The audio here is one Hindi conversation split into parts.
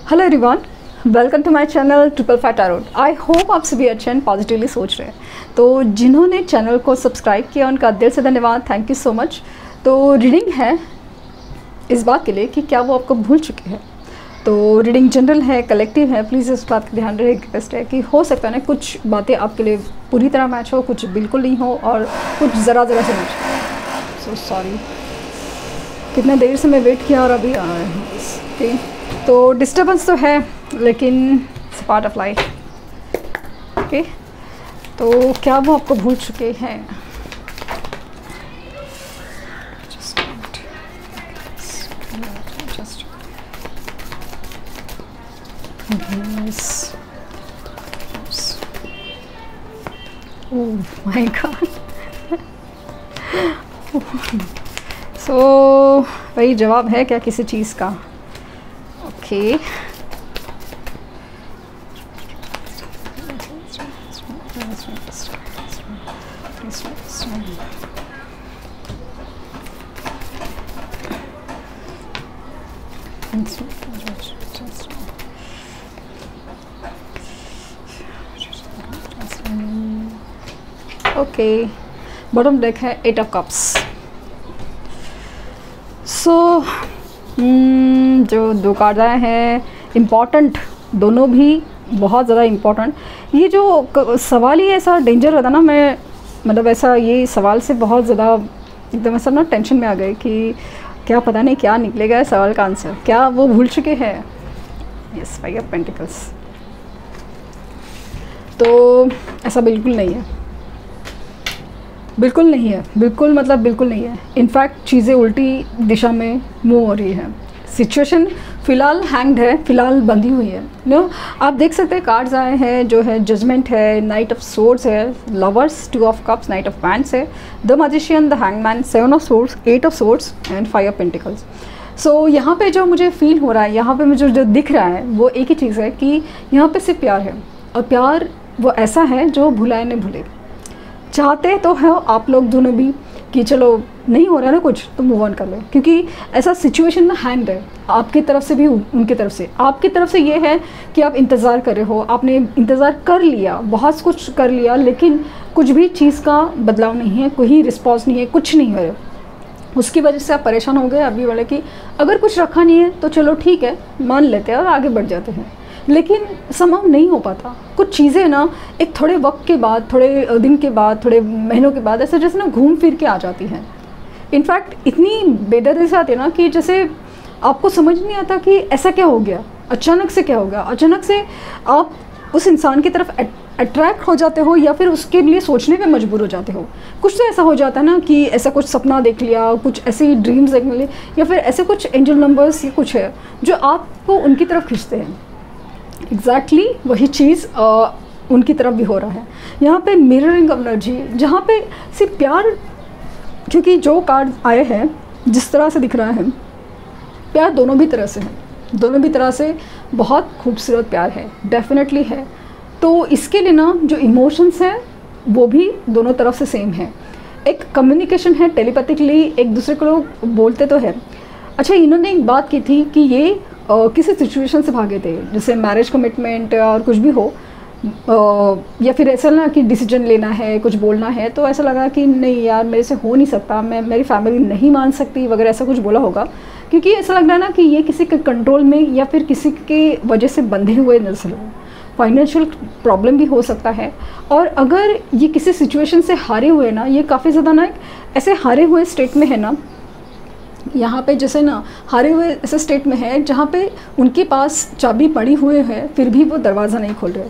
Hello everyone, welcome to my channel triple five tarot. I hope आप सभी अच्छे एंड पॉजिटिवली सोच रहे हैं। तो जिन्होंने चैनल को सब्सक्राइब किया उनका दिल से धन्यवाद, थैंक यू सो मच। तो रीडिंग है इस बात के लिए कि क्या वो आपको भूल चुके हैं। तो रीडिंग जनरल है, कलेक्टिव है, प्लीज़ इस बात का ध्यान रहे। रिक्वेस्ट है कि हो सकता है ना कुछ बातें आपके लिए पूरी तरह मैच हो, कुछ बिल्कुल नहीं हो और कुछ ज़रा से मैच। सो सॉरी, कितना देर से मैं वेट किया और अभी आ रहे हैं। ओके, तो डिस्टर्बेंस तो है लेकिन it's part of life. Okay, तो क्या वो आपको भूल चुके हैं? Oh my God. सो वही जवाब है क्या किसी चीज़ का? ओके, ओके, बॉटम डेक है 8 ऑफ कप्स। सो जो दो कार्ड आए हैं इम्पॉर्टेंट, दोनों भी बहुत ज़्यादा इम्पॉर्टेंट। ये जो सवाल ही ऐसा डेंजर रहता ना, मैं मतलब ऐसा ये सवाल से बहुत ज़्यादा एकदम ऐसा ना टेंशन में आ गए कि क्या पता नहीं क्या निकलेगा सवाल का आंसर। क्या वो भूल चुके हैं? Yes, 5 of pentacles. तो ऐसा बिल्कुल नहीं है, बिल्कुल नहीं है, बिल्कुल मतलब बिल्कुल नहीं है। इनफैक्ट चीज़ें उल्टी दिशा में मूव हो रही है। सिचुएशन फ़िलहाल हैंग्ड है, फ़िलहाल बंधी हुई है। नो, आप देख सकते हैं कार्ड्स आए हैं जो है जजमेंट है, नाइट ऑफ सोर्ड्स है, lovers, 2 of cups, knight of pants है, the magician, the hangman, 7 of swords, 8 of swords and 5 of pentacles. So यहाँ पे जो मुझे फील हो रहा है, यहाँ पे मुझे जो दिख रहा है वो एक ही चीज़ है कि यहाँ पे सिर्फ प्यार है, और प्यार वो ऐसा है जो भुलाए न भूले। चाहते तो है आप लोग दोनों भी कि चलो नहीं हो रहा है ना कुछ तो मूव ऑन कर लो, क्योंकि ऐसा सिचुएशन ना हैंड है आपकी तरफ से भी उनकी तरफ से। आपकी तरफ से ये है कि आप इंतज़ार कर रहे हो, आपने इंतज़ार कर लिया, बहुत कुछ कर लिया, लेकिन कुछ भी चीज़ का बदलाव नहीं है, कोई रिस्पॉन्स नहीं है, कुछ नहीं है। उसकी वजह से आप परेशान हो गए अभी वाले कि अगर कुछ रखा नहीं है तो चलो ठीक है, मान लेते हैं और आगे बढ़ जाते हैं, लेकिन संभव नहीं हो पाता। कुछ चीज़ें ना एक थोड़े वक्त के बाद, थोड़े दिन के बाद, थोड़े महीनों के बाद ऐसे जैसे ना घूम फिर के आ जाती हैं। इनफैक्ट इतनी बेदर्दी से आती है ना कि जैसे आपको समझ नहीं आता कि ऐसा क्या हो गया, अचानक से क्या हो गया। अचानक से आप उस इंसान की तरफ अट्रैक्ट हो जाते हो या फिर उसके लिए सोचने पे मजबूर हो जाते हो। कुछ तो ऐसा हो जाता है ना कि ऐसा कुछ सपना देख लिया, कुछ ऐसे ड्रीम्स देखने लिए, या फिर ऐसे कुछ एंजल नंबर्स या कुछ है जो आपको उनकी तरफ खींचते हैं। एग्जैक्टली वही चीज़ उनकी तरफ भी हो रहा है। यहाँ पे मिररिंग ऑफ एनर्जी, जहाँ पे सिर्फ प्यार, क्योंकि जो कार्ड आए हैं जिस तरह से दिख रहा है, प्यार दोनों भी तरह से है, दोनों भी तरह से बहुत खूबसूरत प्यार है, डेफिनेटली है। तो इसके लिए ना जो इमोशंस हैं वो भी दोनों तरफ से सेम है। एक कम्युनिकेशन है, टेलीपैथिकली एक दूसरे को लोग बोलते तो है। अच्छा, इन्होंने एक बात की थी कि ये किसी सिचुएशन से भागे थे, जैसे मैरिज कमिटमेंट और कुछ भी हो, या फिर ऐसा ना कि डिसीजन लेना है, कुछ बोलना है, तो ऐसा लगा कि नहीं यार मेरे से हो नहीं सकता, मैं मेरी फैमिली नहीं मान सकती वगैरह, ऐसा कुछ बोला होगा। क्योंकि ऐसा लग रहा है ना कि ये किसी के कंट्रोल में या फिर किसी के वजह से बंधे हुए नजर हो। फाइनेंशियल प्रॉब्लम भी हो सकता है। और अगर ये किसी सिचुएशन से हारे हुए ना, ये काफ़ी ज़्यादा ना ऐसे हारे हुए स्टेट में है ना, यहाँ पे जैसे ना हारे हुए ऐसे स्टेट में है जहाँ पे उनके पास चाबी पड़ी हुई है, फिर भी वो दरवाज़ा नहीं खोल रहे।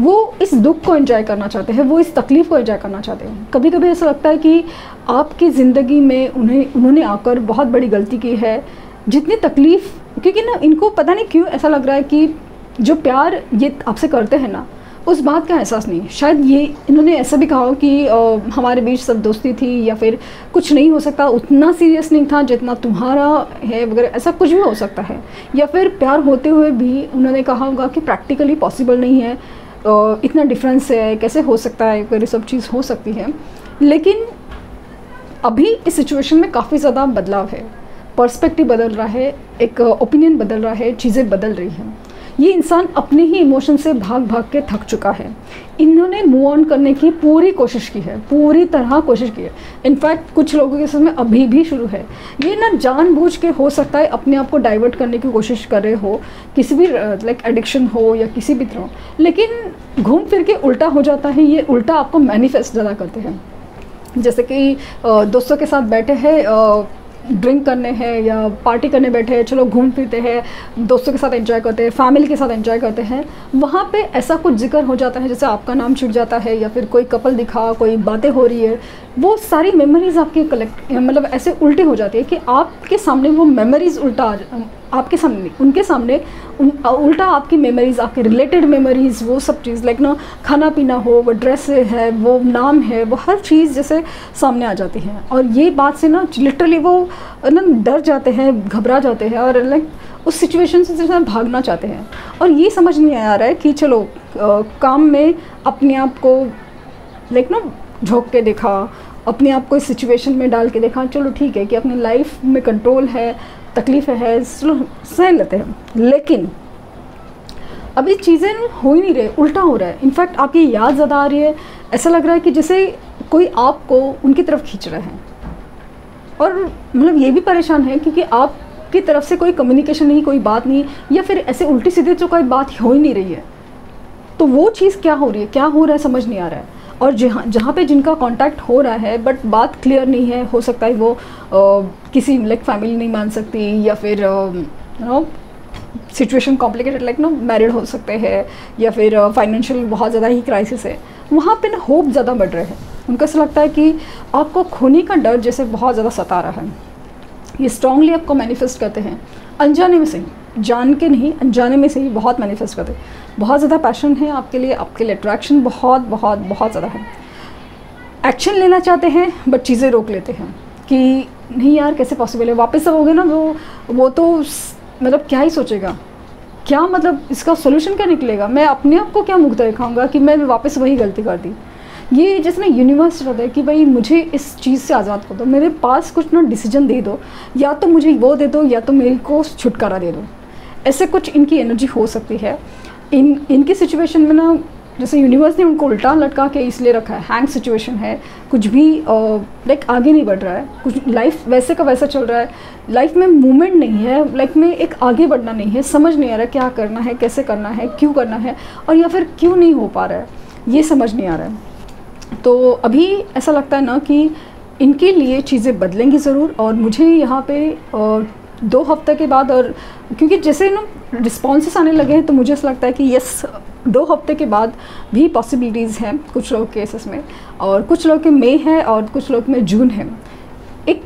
वो इस दुख को एंजॉय करना चाहते हैं, वो इस तकलीफ़ को एंजॉय करना चाहते हैं। कभी कभी ऐसा लगता है कि आपकी ज़िंदगी में उन्होंने आकर बहुत बड़ी गलती की है। जितनी तकलीफ़, क्योंकि ना इनको पता नहीं क्यों ऐसा लग रहा है कि जो प्यार ये आपसे करते हैं ना, उस बात का एहसास नहीं। शायद ये इन्होंने ऐसा भी कहा कि हमारे बीच सब दोस्ती थी, या फिर कुछ नहीं हो सकता, उतना सीरियस नहीं था जितना तुम्हारा है वगैरह, ऐसा कुछ भी हो सकता है। या फिर प्यार होते हुए भी उन्होंने कहा होगा कि प्रैक्टिकली पॉसिबल नहीं है, इतना डिफरेंस है, कैसे हो सकता है, वगैरह सब चीज़ हो सकती है। लेकिन अभी इस सिचुएशन में काफ़ी ज़्यादा बदलाव है, पर्सपेक्टिव बदल रहा है, एक ओपिनियन बदल रहा है, चीज़ें बदल रही हैं। ये इंसान अपने ही इमोशन से भाग भाग के थक चुका है। इन्होंने मूव ऑन करने की पूरी कोशिश की है, पूरी तरह कोशिश की है। इनफैक्ट कुछ लोगों के समय अभी भी शुरू है। ये ना जानबूझ के हो सकता है अपने आप को डाइवर्ट करने की कोशिश कर रहे हो, किसी भी लाइक एडिक्शन हो या किसी भी तरह, लेकिन घूम फिर के उल्टा हो जाता है। ये उल्टा आपको मैनिफेस्ट ज़्यादा करते हैं। जैसे कि दोस्तों के साथ बैठे हैं, ड्रिंक करने हैं या पार्टी करने बैठे हैं, चलो घूम फिरते हैं, दोस्तों के साथ एंजॉय करते हैं, फैमिली के साथ एंजॉय करते हैं, वहाँ पे ऐसा कुछ जिक्र हो जाता है जैसे आपका नाम छूट जाता है या फिर कोई कपल दिखा, कोई बातें हो रही है, वो सारी मेमोरीज़ आपकी कलेक्ट मतलब ऐसे उल्टी हो जाती है कि आपके सामने वो मेमोरीज़ उल्टा आपके सामने उनके सामने उल्टा आपकी मेमोरीज़, आपके रिलेटेड मेमोरीज़, वो सब चीज़ लाइक ना खाना पीना हो, वो ड्रेस है, वो नाम है, वो हर चीज़ जैसे सामने आ जाती है। और ये बात से ना लिटरली वो ना डर जाते हैं, घबरा जाते हैं और लाइक उस सिचुएशन से जैसे भागना चाहते हैं। और ये समझ नहीं आ रहा है कि चलो काम में अपने आप को लाइक ना झोंक के देखा, अपने आप को इस सिचुएशन में डाल के देखा, चलो ठीक है कि अपनी लाइफ में कंट्रोल है, तकलीफ़ है, चलो सह लेते हैं। लेकिन अभी चीज़ें हो ही नहीं रही, उल्टा हो रहा है। इनफैक्ट आपकी याद ज़्यादा आ रही है, ऐसा लग रहा है कि जैसे कोई आपको उनकी तरफ खींच रहा है। और मतलब ये भी परेशान है क्योंकि आपकी तरफ से कोई कम्युनिकेशन नहीं, कोई बात नहीं, या फिर ऐसे उल्टी सीधे तो कोई बात हो ही नहीं रही है। तो वो चीज़ क्या हो रही है, क्या हो रहा है समझ नहीं आ रहा है। और जहाँ पे जिनका कांटेक्ट हो रहा है बट बात क्लियर नहीं है, हो सकता है वो किसी लाइक फैमिली नहीं मान सकती या फिर सिचुएशन कॉम्प्लिकेटेड लाइक मैरिड हो सकते हैं या फिर फाइनेंशियल बहुत ज़्यादा ही क्राइसिस है, वहाँ पे ना होप ज़्यादा बढ़ रहे हैं। उनको ऐसा लगता है कि आपको खोने का डर जैसे बहुत ज़्यादा सता रहा है। ये स्ट्रांगली आपको मैनिफेस्ट करते हैं, अनजाने में से ही, जान के नहीं अनजाने में से ही बहुत मैनिफेस्ट करते हैं। बहुत ज़्यादा पैशन है आपके लिए अट्रैक्शन बहुत बहुत बहुत ज़्यादा है। एक्शन लेना चाहते हैं बट चीज़ें रोक लेते हैं कि नहीं यार कैसे पॉसिबल है, वापस सब हो गए ना, वो तो मतलब क्या ही सोचेगा, क्या मतलब इसका सोल्यूशन क्या निकलेगा, मैं अपने आप को क्या मुक्त दिखाऊंगा कि मैं वापस वही गलती कर दी। ये जैसे ना यूनिवर्स रहता है कि भाई मुझे इस चीज़ से आज़ाद कर दो, मेरे पास कुछ ना डिसीजन दे दो, या तो मुझे वो दे दो या तो मेरे को छुटकारा दे दो। ऐसे कुछ इनकी एनर्जी हो सकती है। इनकी सिचुएशन में ना जैसे यूनिवर्स ने उनको उल्टा लटका के इसलिए रखा है, हैंग सिचुएशन है, कुछ भी लाइक आगे नहीं बढ़ रहा है, कुछ लाइफ वैसे का वैसा चल रहा है, लाइफ में मूवमेंट नहीं है, लाइफ में एक आगे बढ़ना नहीं है, समझ नहीं आ रहा है क्या करना है, कैसे करना है, क्यों करना है, और या फिर क्यों नहीं हो पा रहा है, ये समझ नहीं आ रहा है। तो अभी ऐसा लगता है ना कि इनके लिए चीज़ें बदलेंगी ज़रूर। और मुझे यहाँ पे 2 हफ्ते के बाद, और क्योंकि जैसे ना रिस्पॉन्सेस आने लगे हैं तो मुझे ऐसा लगता है कि यस 2 हफ्ते के बाद भी पॉसिबिलिटीज़ हैं कुछ लोग केसेस में, और कुछ लोग के मई है और कुछ लोग में जून है। एक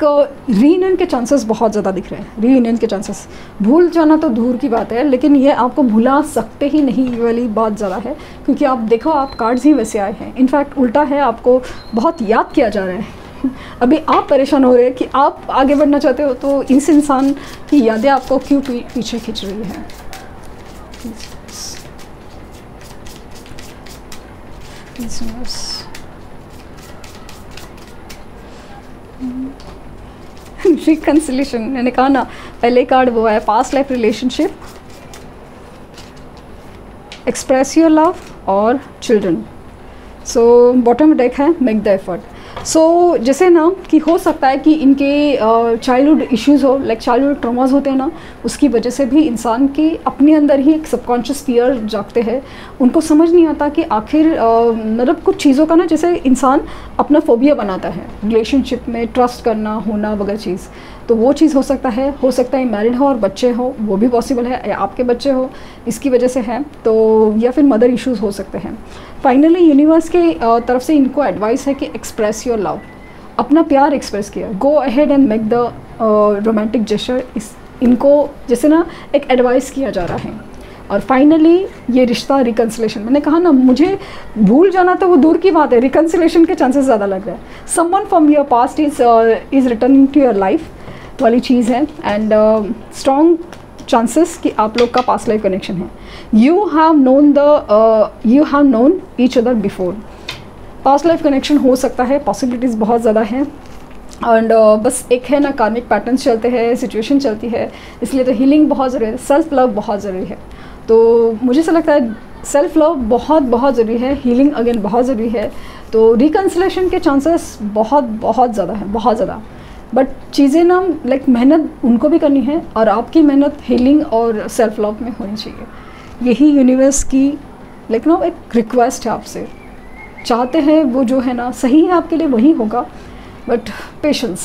रीयूनियन के चांसेस बहुत ज़्यादा दिख रहे हैं। रीयूनियन के चांसेस, भूल जाना तो दूर की बात है, लेकिन ये आपको भुला सकते ही नहीं ये वाली बात ज़्यादा है, क्योंकि आप देखो आप कार्ड्स ही वैसे आए हैं। इनफैक्ट उल्टा है, आपको बहुत याद किया जा रहा है। अभी आप परेशान हो रहे हैं कि आप आगे बढ़ना चाहते हो तो इस इंसान की यादें आपको क्यों पीछे खींच रही हैं। रिकंसिलेशन, मैंने कहा ना पहले कार्ड वो है past life relationship, express your love और चिल्ड्रन। सो बॉटम डेक है मेक द एफर्ट। सो जैसे ना कि हो सकता है कि इनके चाइल्डहुड इश्यूज़ हो, लाइक चाइल्डहुड ट्रॉमास होते हैं ना, उसकी वजह से भी इंसान के अपने अंदर ही एक सबकॉन्शियस फियर जागते हैं। उनको समझ नहीं आता कि आखिर मतलब कुछ चीज़ों का ना जैसे इंसान अपना फोबिया बनाता है रिलेशनशिप में, ट्रस्ट करना होना वगैरह चीज़, तो वो चीज़ हो सकता है मैरिड हो और बच्चे हो, वो भी पॉसिबल है, या आपके बच्चे हो इसकी वजह से है, तो या फिर मदर इश्यूज़ हो सकते हैं। फाइनली यूनिवर्स के तरफ से इनको एडवाइस है कि एक्सप्रेस योर लव, अपना प्यार एक्सप्रेस किया, go ahead and make the romantic gesture. इनको जैसे ना एक एडवाइस किया जा रहा है। और फाइनली ये रिश्ता रिकंसिलेशन, मैंने कहा ना मुझे भूल जाना तो वो दूर की बात है, रिकंसिलेशन के चांसेस ज़्यादा लग रहे हैं। Someone from your past is returning to your life वाली चीज़ है, एंड स्ट्रॉन्ग चांसेस कि आप लोग का पास्ट लाइफ कनेक्शन है। You have known each other before, past life connection हो सकता है, पॉसिबिलिटीज़ बहुत ज़्यादा हैं। एंड बस एक है ना कार्मिक पैटर्न्स चलते हैं, सिचुएशन चलती है, इसलिए तो हीलिंग बहुत ज़रूरी है, सेल्फ लव बहुत ज़रूरी है। तो मुझे ऐसा लगता है सेल्फ लव बहुत बहुत ज़रूरी है, हीलिंग अगेन बहुत ज़रूरी है। तो रिकन्सिलेशन के चांसेस बहुत ज़्यादा है, बहुत ज़्यादा। बट चीज़ें ना लाइक मेहनत उनको भी करनी है और आपकी मेहनत हीलिंग और सेल्फ लव में होनी चाहिए। यही यूनिवर्स की लाइक ना एक रिक्वेस्ट है आपसे, चाहते हैं वो जो है ना सही है आपके लिए वही होगा, बट पेशेंस।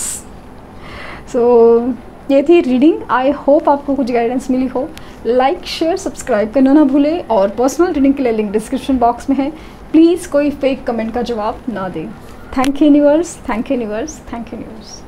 सो ये थी रीडिंग। आई होप आपको कुछ गाइडेंस मिली हो। लाइक शेयर सब्सक्राइब करना ना भूलें और पर्सनल रीडिंग के लिए लिंक डिस्क्रिप्शन बॉक्स में है। प्लीज़ कोई फेक कमेंट का जवाब ना दें। Thank you universe, thank you universe, thank you universe.